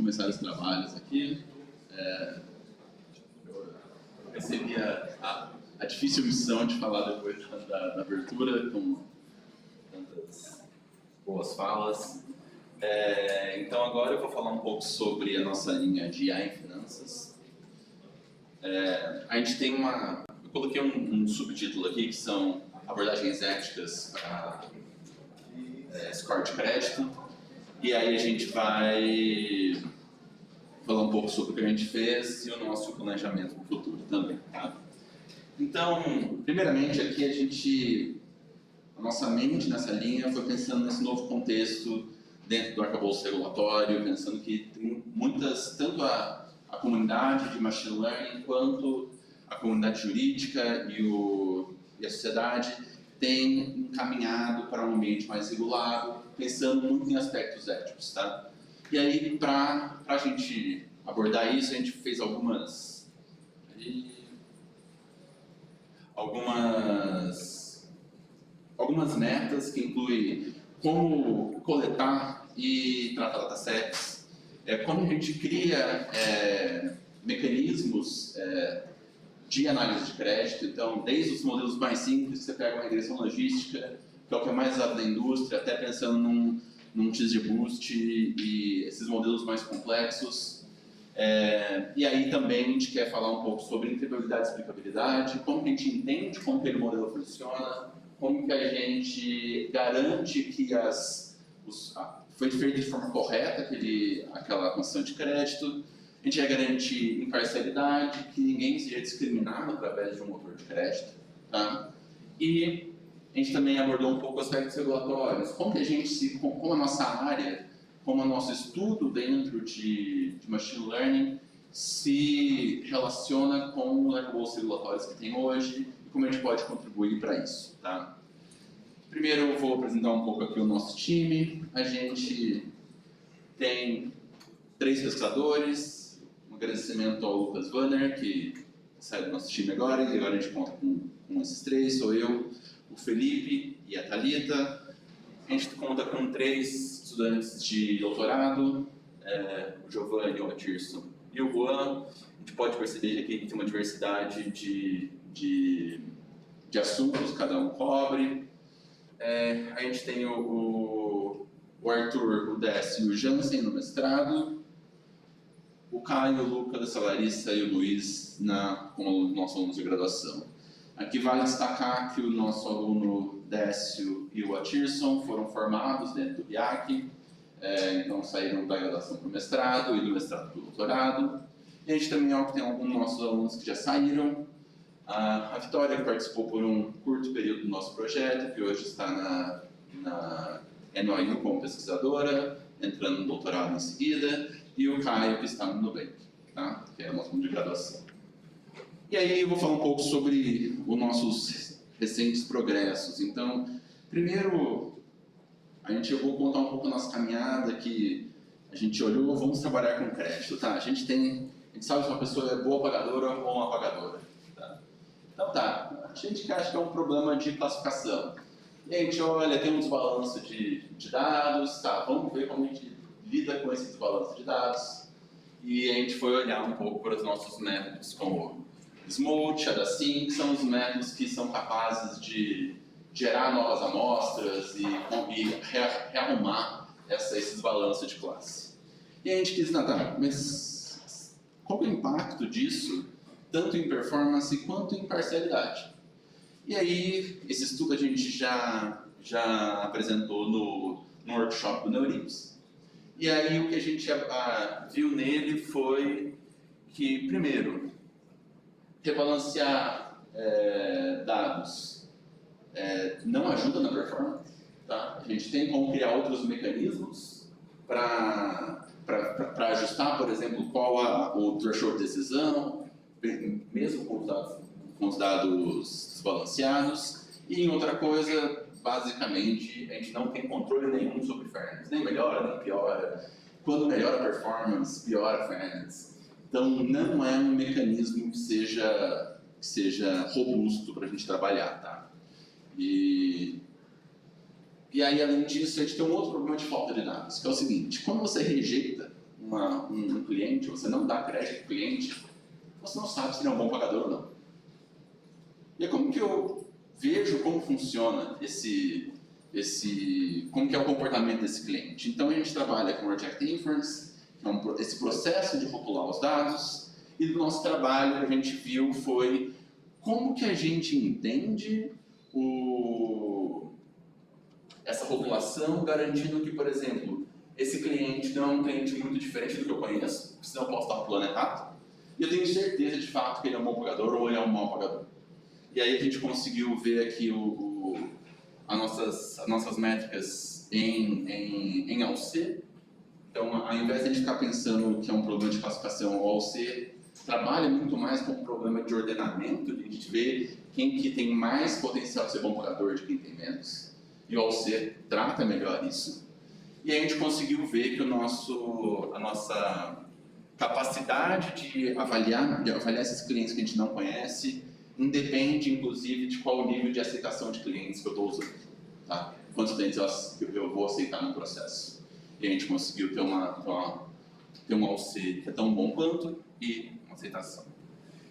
começar os trabalhos aqui. Eu recebi a difícil missão de falar depois da abertura, com tantas boas falas. Então agora eu vou falar um pouco sobre a nossa linha de IA em finanças. A gente tem eu coloquei um subtítulo aqui que são abordagens éticas para score de crédito, e aí a gente vai falar um pouco sobre o que a gente fez e o nosso planejamento para o futuro também, tá? Então, primeiramente aqui a nossa mente nessa linha foi pensando nesse novo contexto dentro do arcabouço regulatório, pensando que tem tanto a comunidade de machine learning quanto a comunidade jurídica e a sociedade tem encaminhado para um ambiente mais regulado, pensando muito em aspectos éticos, tá? E aí, para a gente abordar isso, a gente fez algumas metas que incluem como coletar e tratar datasets, como a gente cria mecanismos de análise de crédito. Então, desde os modelos mais simples, você pega uma regressão logística, que é o que é mais usado na indústria, até pensando num XGBoost e esses modelos mais complexos. E aí também a gente quer falar um pouco sobre integrabilidade e explicabilidade, como que a gente entende como aquele modelo funciona, como que a gente garante que foi feito de forma correta aquela concessão de crédito. A gente vai garantir imparcialidade, que ninguém seja discriminado através de um motor de crédito, tá? E a gente também abordou um pouco aspectos regulatórios, como a nossa área, como o nosso estudo dentro de machine learning se relaciona com os arcabouços regulatórios que tem hoje e como a gente pode contribuir para isso, tá? Primeiro eu vou apresentar um pouco aqui o nosso time. A gente tem 3 pesquisadores. Um agradecimento ao Lucas Vanner, que sai do nosso time agora, e agora a gente conta com esses 3, sou eu, o Felipe e a Thalita. A gente conta com 3 estudantes de doutorado, o Giovanni, o Atirson e o Juan. A gente pode perceber que aqui tem uma diversidade de assuntos, cada um cobre. A gente tem o Arthur, o Décio e o Jansen no mestrado. O Caio, o Lucas, a Larissa e o Luiz como nossos alunos de graduação. Aqui vale destacar que o nosso aluno Décio e o Atirson foram formados dentro do RIAC, então saíram da graduação para o mestrado e do mestrado para o doutorado. E a gente também tem alguns nossos alunos que já saíram. A Vitória, que participou por um curto período do nosso projeto, que hoje está na NYU como pesquisadora, entrando no doutorado em seguida. E o Caio, que está no Nubank, tá? Que é o nosso aluno de graduação. E aí eu vou falar um pouco sobre os nossos recentes progressos. Então, primeiro, eu vou contar um pouco a nossa caminhada, que a gente olhou, vamos trabalhar com crédito, tá? A gente sabe se uma pessoa é boa pagadora ou uma pagadora, tá? Então tá, a gente acha que é um problema de classificação. E a gente olha, tem um desbalanço de dados, tá? Vamos ver como a gente lida com esse desbalanço de dados. E a gente foi olhar um pouco para os nossos métodos como Smoot, Adasync, que são os métodos que são capazes de gerar novas amostras e rearrumar esse desbalanço de classe. E a gente quis nadar, mas qual é o impacto disso, tanto em performance quanto em parcialidade? E aí, esse estudo a gente já apresentou no workshop do Neurips. E aí o que a gente viu nele foi que, primeiro, rebalancear dados não ajuda na performance, tá? A gente tem como criar outros mecanismos para ajustar, por exemplo, qual o threshold de decisão, mesmo com os dados desbalanceados. E em outra coisa, basicamente, a gente não tem controle nenhum sobre fairness, nem melhora, nem piora. Quando melhora a performance, piora a fairness. Então, não é um mecanismo que seja robusto para a gente trabalhar, tá? E aí, além disso, a gente tem um outro problema de falta de dados, que é o seguinte: quando você rejeita um um cliente, você não dá crédito para o cliente, você não sabe se ele é um bom pagador ou não. E é como que eu vejo como funciona como que é o comportamento desse cliente. Então a gente trabalha com Reject Inference, que é esse processo de rotular os dados, e do nosso trabalho que a gente viu foi como que a gente entende essa rotulação, garantindo que, por exemplo, esse cliente não é um cliente muito diferente do que eu conheço, senão eu posso estar pulando errado, e eu tenho certeza de fato que ele é um bom pagador ou ele é um mau pagador. E aí a gente conseguiu ver aqui as nossas métricas em AUC. Então, ao invés de a gente ficar pensando que é um problema de classificação, o AUC trabalha muito mais com um problema de ordenamento, de a gente ver quem que tem mais potencial de ser bom pagador de quem tem menos. E o AUC trata melhor isso. E aí a gente conseguiu ver que a nossa capacidade de avaliar esses clientes que a gente não conhece independe, inclusive, de qual nível de aceitação de clientes que eu estou usando. Tá? Quantos clientes eu vou aceitar no processo. E a gente conseguiu ter um AUC que é tão bom quanto e uma aceitação.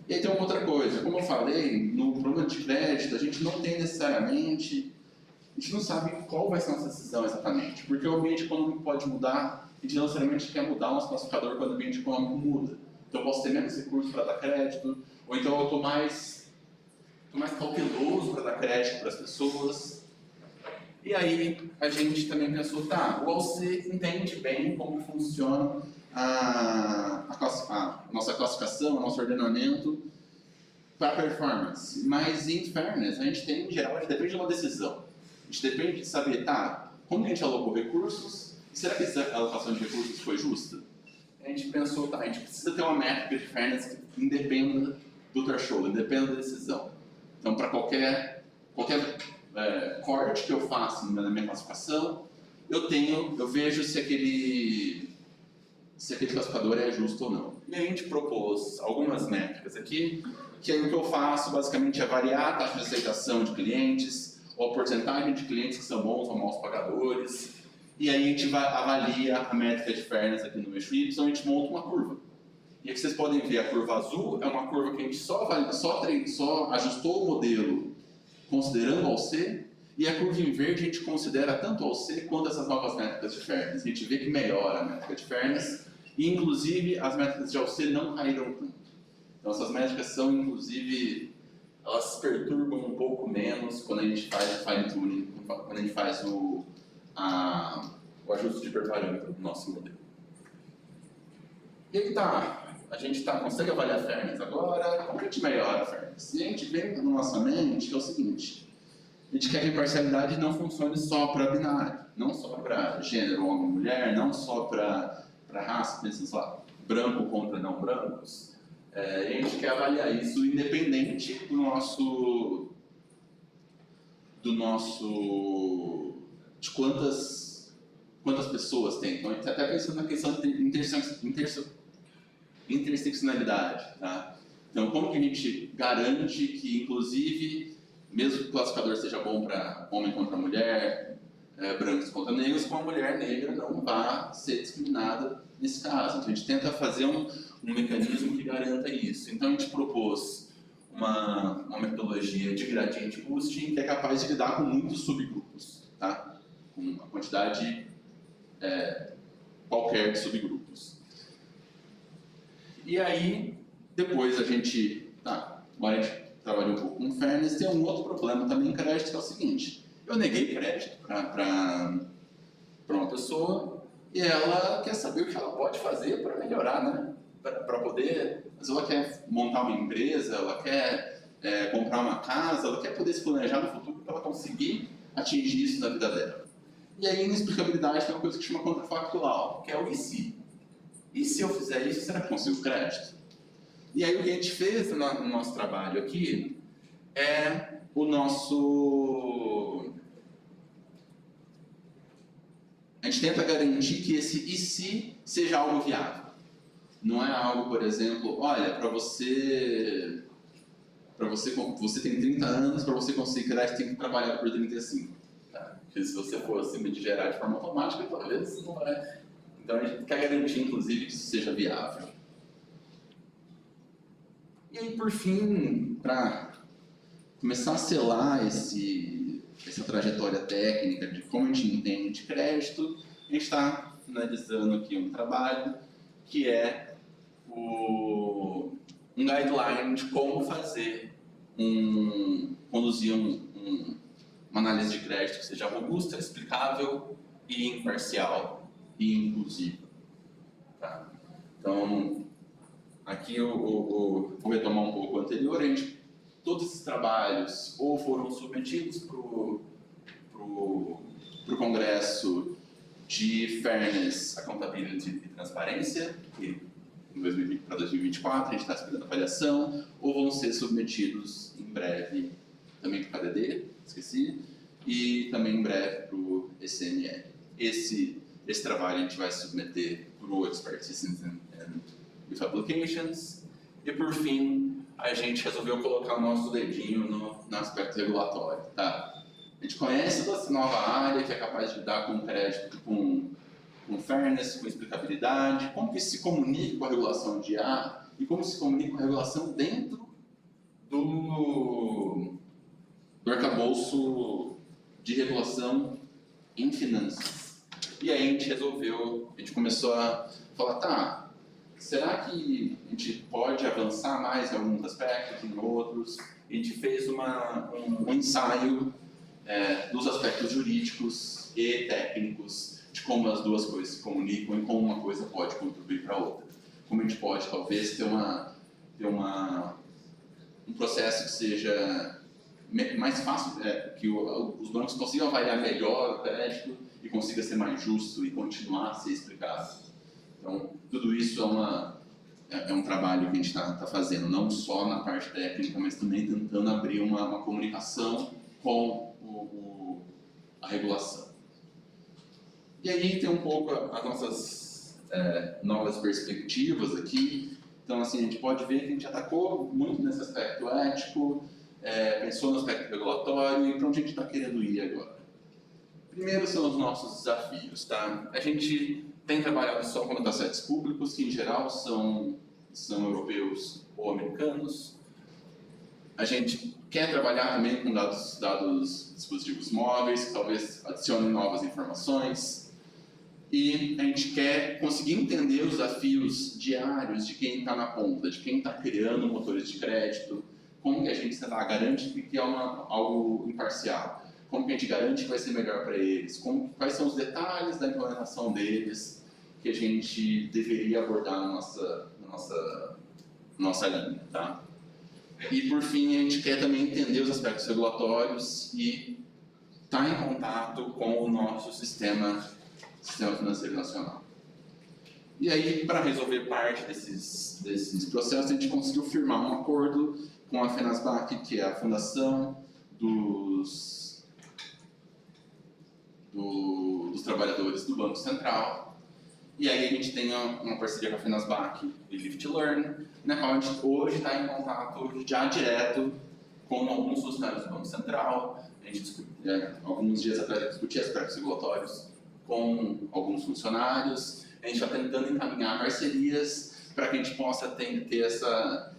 E aí tem uma outra coisa, como eu falei, no problema de crédito a gente não tem necessariamente, a gente não sabe qual vai ser a nossa decisão exatamente, porque o ambiente econômico pode mudar, a gente não necessariamente quer mudar o nosso classificador quando o ambiente econômico muda. Então eu posso ter menos recursos para dar crédito, ou então eu estou mais cauteloso para dar crédito para as pessoas. E aí a gente também pensou, tá, o AUC entende bem como funciona a nossa classificação, o nosso ordenamento para performance. Mas em fairness, a gente tem, em geral, a gente depende de uma decisão. A gente depende de saber, tá, como que a gente alocou recursos, e será que essa alocação de recursos foi justa? A gente pensou, tá, a gente precisa ter uma métrica de fairness que independa do threshold, independa da decisão. Então, para qualquer corte que eu faça na minha classificação, eu vejo se aquele classificador é justo ou não. E aí a gente propôs algumas métricas aqui, que aí o que eu faço basicamente é variar a taxa de aceitação de clientes, ou a porcentagem de clientes que são bons ou maus pagadores, e aí a gente avalia a métrica de fairness aqui no eixo Y, a gente monta uma curva. E aqui vocês podem ver a curva azul, é uma curva que a gente só ajustou o modelo considerando o AUC, e a curva em verde a gente considera tanto o AUC quanto essas novas métricas de fairness. A gente vê que melhora a métrica de fairness, e inclusive as métricas de AUC não caíram tanto. Então essas métricas são, inclusive, elas perturbam um pouco menos quando a gente faz o fine-tuning, quando a gente faz o ajuste de hiperparâmetro do nosso modelo. E aí a gente consegue avaliar a fairness agora, como a gente melhora a fairness? E a gente vê na nossa mente que é o seguinte, a gente quer que a imparcialidade não funcione só para binário, não só para gênero, homem e mulher, não só para raça, pensando lá, branco contra não brancos. A gente quer avaliar isso independente de quantas pessoas tem. Então a gente está até pensando na questão de interseccionalidade, tá? Então, como que a gente garante que, inclusive, mesmo que o classificador seja bom para homem contra mulher, brancos contra negros, uma mulher negra não vá ser discriminada nesse caso. Então, a gente tenta fazer um mecanismo que garanta isso. Então, a gente propôs uma metodologia de gradient boosting que é capaz de lidar com muitos subgrupos, tá? Com uma quantidade qualquer de subgrupos. E aí, depois agora a gente trabalhou um pouco com fairness, tem um outro problema também em crédito, que é o seguinte, eu neguei crédito para uma pessoa e ela quer saber o que ela pode fazer para melhorar, né? Para poder, mas ela quer montar uma empresa, ela quer comprar uma casa, ela quer poder se planejar no futuro para ela conseguir atingir isso na vida dela. E aí, inexplicabilidade tem uma coisa que chama contrafactual, que é o e se. E se eu fizer isso, será que eu consigo crédito? E aí o que a gente fez no nosso trabalho aqui é a gente tenta garantir que esse e se seja algo viável. Não é algo, por exemplo, olha, você tem 30 anos, para você conseguir crédito tem que trabalhar por 35. Tá? Porque se você for acima de gerar de forma automática, talvez não vai. Então a gente quer garantir, inclusive, que isso seja viável. E aí, por fim, para começar a selar essa trajetória técnica de como a gente entende crédito, a gente está finalizando aqui um trabalho que é um guideline de como conduzir uma análise de crédito que seja robusta, explicável e imparcial e inclusiva. Tá? Então, aqui eu vou retomar um pouco o anterior. Todos esses trabalhos ou foram submetidos para o Congresso de Fairness, Accountability e Transparência, que para 2024 a gente está esperando a avaliação, ou vão ser submetidos em breve também para o KDD, esqueci, e também em breve para o ECML. Esse trabalho a gente vai submeter para o Expert Systems and with Applications, e por fim a gente resolveu colocar o nosso dedinho no aspecto regulatório. Tá? A gente conhece toda essa nova área que é capaz de lidar com crédito, com fairness, com explicabilidade, como que isso se comunica com a regulação de IA e como se comunica com a regulação dentro do arcabouço de regulação em finanças. E aí a gente começou a falar, tá, será que a gente pode avançar mais em alguns aspectos, em outros? A gente fez um ensaio dos aspectos jurídicos e técnicos de como as duas coisas se comunicam e como uma coisa pode contribuir para a outra. Como a gente pode, talvez, ter um processo que seja mais fácil, que os bancos consigam avaliar melhor o crédito e consiga ser mais justo e continuar a ser explicado. Então, tudo isso é um trabalho que a gente está fazendo, não só na parte técnica, mas também tentando abrir uma comunicação com a regulação. E aí tem um pouco as nossas novas perspectivas aqui. Então, assim, a gente pode ver que a gente atacou muito nesse aspecto ético, pensou no aspecto regulatório e para onde a gente está querendo ir agora. Primeiro são os nossos desafios, tá? A gente tem trabalhado só com datasets públicos, que em geral são europeus ou americanos. A gente quer trabalhar também com dados dispositivos móveis, que talvez adicionem novas informações. E a gente quer conseguir entender os desafios diários de quem está na ponta, de quem está criando motores de crédito, como que a gente, garante que é algo imparcial, como que a gente garante que vai ser melhor para eles, quais são os detalhes da implementação deles que a gente deveria abordar na nossa linha, tá? E por fim, a gente quer também entender os aspectos regulatórios e estar em contato com o nosso sistema financeiro nacional. E aí, para resolver parte desses processos, a gente conseguiu firmar um acordo com a FENASBAC, que é a fundação dos trabalhadores do Banco Central. E aí a gente tem uma parceria com a FENASBAC e Live to Learn, na qual a gente hoje está em contato já direto com alguns funcionários do Banco Central. A gente alguns dias atrás discutia aspectos regulatórios com alguns funcionários. A gente está tentando encaminhar parcerias para que a gente possa ter essa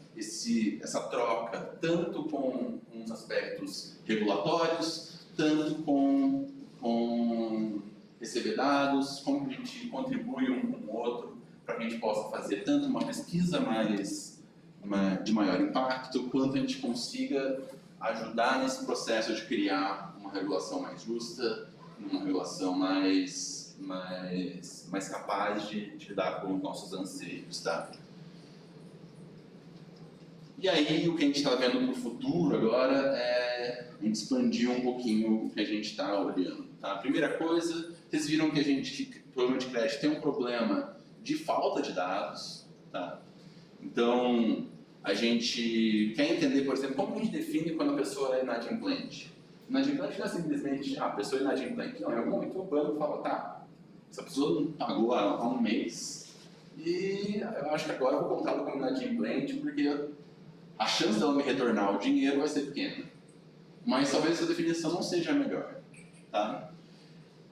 troca, tanto com os aspectos regulatórios, tanto com receber dados, como a gente contribui um com o outro, para que a gente possa fazer tanto uma pesquisa de maior impacto, quanto a gente consiga ajudar nesse processo de criar uma regulação mais justa, uma regulação mais capaz de lidar com os nossos anseios, tá? E aí, o que a gente está vendo para o futuro agora é a gente expandir um pouquinho o que a gente está olhando, tá? A primeira coisa, vocês viram que a gente, problema de crédito, tem um problema de falta de dados, tá? Então, a gente quer entender, por exemplo, como a gente define quando a pessoa é inadimplente. Inadimplente não é simplesmente a pessoa inadimplente. Não, em algum momento o banco fala, tá, essa pessoa não pagou há um mês e eu acho que agora eu vou contá-la como inadimplente porque a chance dela me retornar o dinheiro vai ser pequena. Mas talvez essa definição não seja a melhor, tá?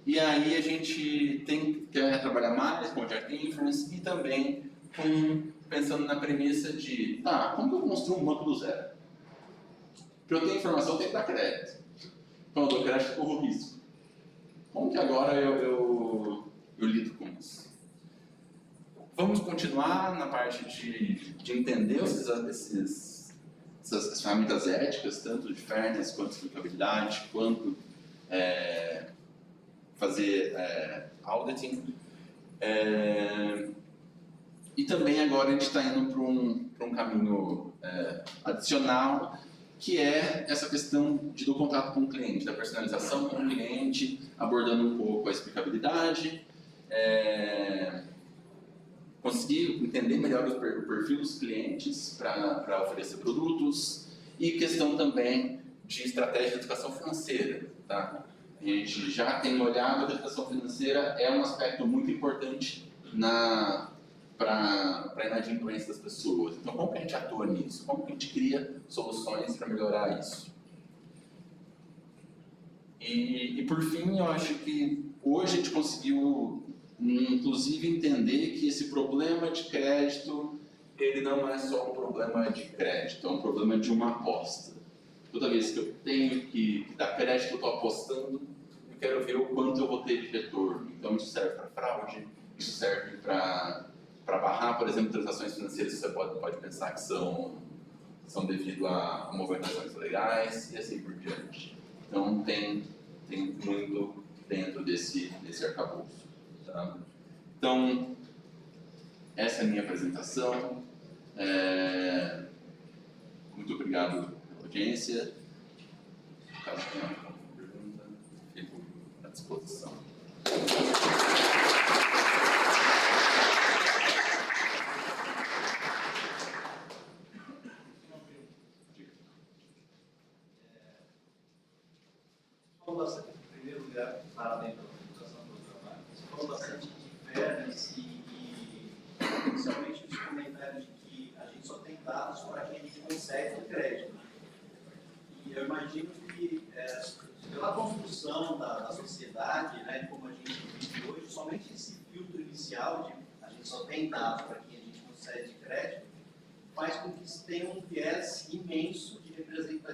E aí a gente quer trabalhar mais com Object Inference e também pensando na premissa de, como que eu construo um banco do zero? Para eu ter informação, eu tenho que dar crédito. Então eu dou crédito, eu corro risco. Como que agora eu lido com isso? Vamos continuar na parte de entender essas ferramentas éticas, tanto de fairness, quanto de explicabilidade, quanto fazer auditing. E também agora a gente está indo para um caminho adicional, que é essa questão do contato com o cliente, da personalização com o cliente, abordando um pouco a explicabilidade, conseguir entender melhor o perfil dos clientes para oferecer produtos, e questão também de estratégia de educação financeira. Tá? A gente já tem olhado que a educação financeira é um aspecto muito importante para a inadimplência das pessoas. Então, como que a gente atua nisso? Como que a gente cria soluções para melhorar isso? E por fim, eu acho que hoje a gente conseguiu, inclusive, entender que esse problema de crédito, ele não é só um problema de crédito, é um problema de uma aposta. Toda vez que eu tenho que dar crédito, eu estou apostando, eu quero ver o quanto eu vou ter de retorno. Então, isso serve para fraude, isso serve para barrar, por exemplo, transações financeiras que você pode pensar que são devido a movimentações legais e assim por diante. Então, tem muito dentro desse arcabouço. Tá? Então, essa é a minha apresentação. Muito obrigado pela audiência. Caso tenha alguma pergunta, fico à disposição. Bastante, em primeiro lugar, parabéns pela apresentação do trabalho. Você falou bastante de fairness e principalmente os comentários de que a gente só tem dados para quem a gente consegue o crédito. E eu imagino que, pela construção da sociedade, né, como a gente vive hoje, somente esse filtro inicial de a gente só tem dados para quem a gente consegue crédito, faz com que se tenha um viés imenso de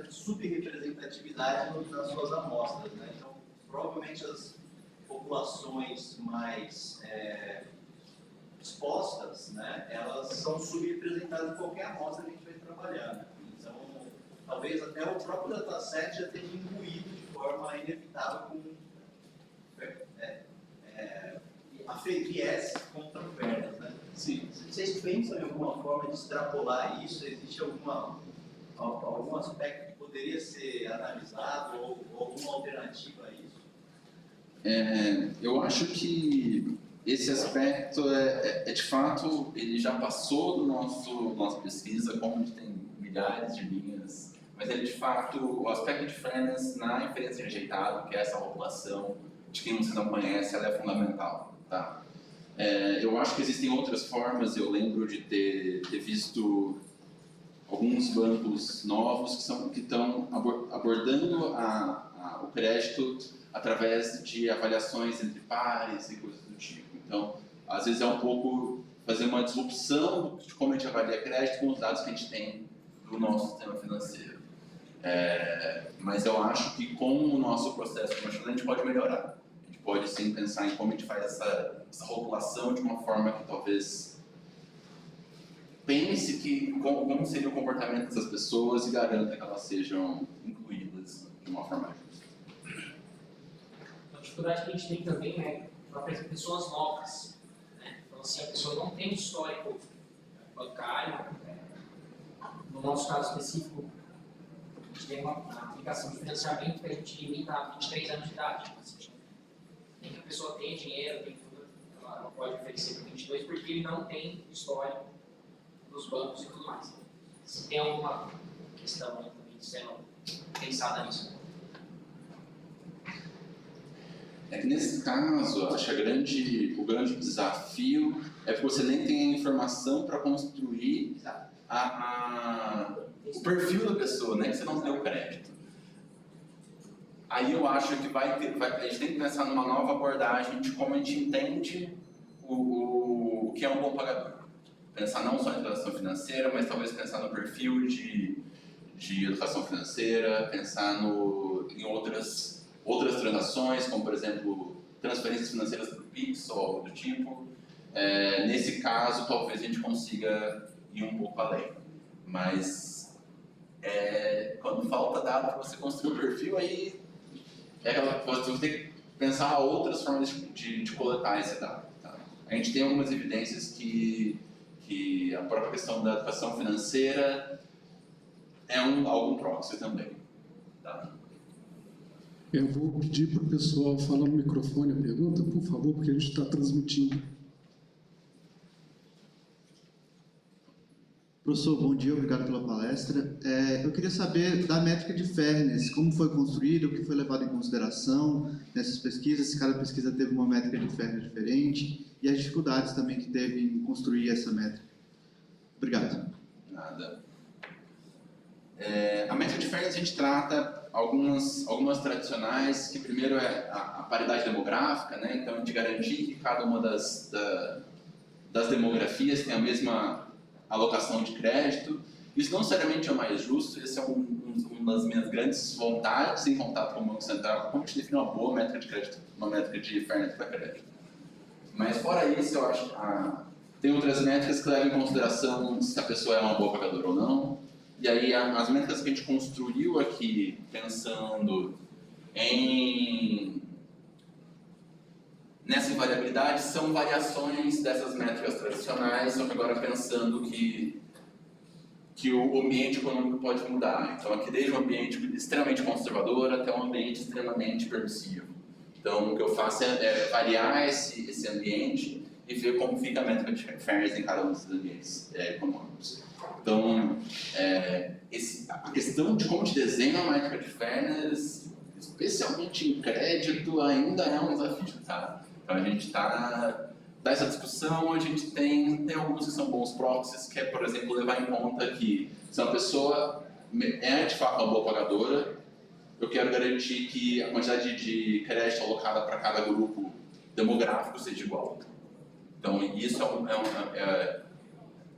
subrepresentatividade nas suas amostras. Né? Então, provavelmente as populações mais expostas, né, elas são subrepresentadas em qualquer amostra que a gente vai trabalhar. Né? Então, talvez até o próprio dataset já tenha imbuído de forma inevitável com viés contra pernas. Né? Sim. Vocês pensam em alguma forma de extrapolar isso? Existe algum aspecto que poderia ser analisado ou alguma alternativa a isso? Eu acho que esse aspecto de fato, ele já passou do nossa pesquisa, como a gente tem milhares de linhas, mas ele de fato, o aspecto de fairness na inferência rejeitada, que é essa população de quem você não conhece, ela é fundamental. Tá? Eu acho que existem outras formas. Eu lembro de ter visto alguns bancos novos que estão abordando o crédito através de avaliações entre pares e coisas do tipo. Então, às vezes é um pouco fazer uma disrupção de como a gente avalia crédito com os dados que a gente tem do nosso sistema financeiro. Mas eu acho que com o nosso processo de machine learning a gente pode melhorar. A gente pode sim pensar em como a gente faz essa rotulação de uma forma que talvez pense como seria o comportamento dessas pessoas e garanta que elas sejam incluídas de uma forma justa. A dificuldade que a gente tem também é para pessoas novas. Né? Então, assim, a pessoa não tem histórico bancário. No nosso caso específico, a gente tem uma aplicação de financiamento que a gente limita a 23 anos de idade. Assim, nem que a pessoa tenha dinheiro, tem tudo, ela pode oferecer para 22, porque ele não tem histórico dos bancos e tudo mais. Se tem alguma questão aí também sendo pensada nisso. É que nesse caso, eu acho que o grande desafio é que você nem tem a informação para construir o perfil da pessoa, né? Que você não tem o crédito. Aí eu acho que a gente tem que pensar numa nova abordagem de como a gente entende o que é um bom pagador. Pensar não só em educação financeira, mas talvez pensar no perfil de educação financeira, pensar em outras transações, como por exemplo transferências financeiras por Pix ou algo do tipo. Nesse caso, talvez a gente consiga ir um pouco além, mas quando falta dado para você construir o perfil, aí você tem que pensar outras formas de coletar esse dado. Tá? A gente tem algumas evidências que a própria questão da educação financeira é algum proxy também. Tá? Eu vou pedir para o pessoal falar no microfone a pergunta, por favor, porque a gente está transmitindo. Professor, bom dia, obrigado pela palestra. Eu queria saber da métrica de fairness, como foi construída, o que foi levado em consideração nessas pesquisas, se cada pesquisa teve uma métrica de fairness diferente e as dificuldades também que teve em construir essa métrica. Obrigado. Nada. A métrica de fairness a gente trata algumas tradicionais, que primeiro é a paridade demográfica, né? Então de garantir que cada uma das demografias tem a mesma alocação de crédito. Isso não necessariamente é o mais justo, esse é uma das minhas grandes vontades em contato com o Banco Central, como a gente define uma boa métrica de crédito, uma métrica de fairness para crédito. Mas fora isso, eu acho que tem outras métricas que levam em consideração se a pessoa é uma boa pagadora ou não. E aí as métricas que a gente construiu aqui, pensando nessa variabilidade, são variações dessas métricas tradicionais, só que agora pensando que o ambiente econômico pode mudar. Então aqui desde um ambiente extremamente conservador até um ambiente extremamente permissivo. Então o que eu faço é variar esse ambiente e ver como fica a métrica de fairness em cada um desses ambientes econômicos. Então, a questão de como te desenha uma métrica de fairness, especialmente em crédito, ainda é um desafio, tá? Então a gente está nessa discussão, a gente tem alguns que são bons proxies, que é, por exemplo, levar em conta que se uma pessoa é de fato uma boa pagadora, eu quero garantir que a quantidade de crédito alocada para cada grupo demográfico seja igual. Então isso é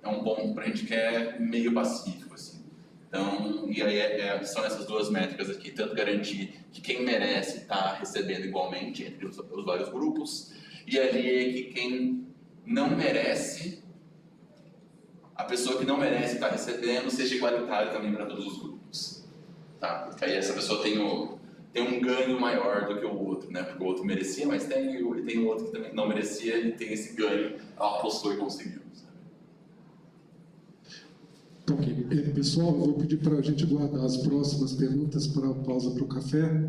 um ponto para a gente que é meio pacífico, assim. Então, e aí são essas duas métricas aqui, tanto garantir que quem merece está recebendo igualmente entre os vários grupos, e ali que quem não merece, a pessoa que não merece estar recebendo, seja igualitário também para todos os grupos. Tá? Porque aí essa pessoa tem um ganho maior do que o outro, né? Porque o outro merecia, mas tem o outro que também não merecia e tem esse ganho, ela apostou e conseguiu. Ok. Pessoal, vou pedir para a gente guardar as próximas perguntas para a pausa para o café.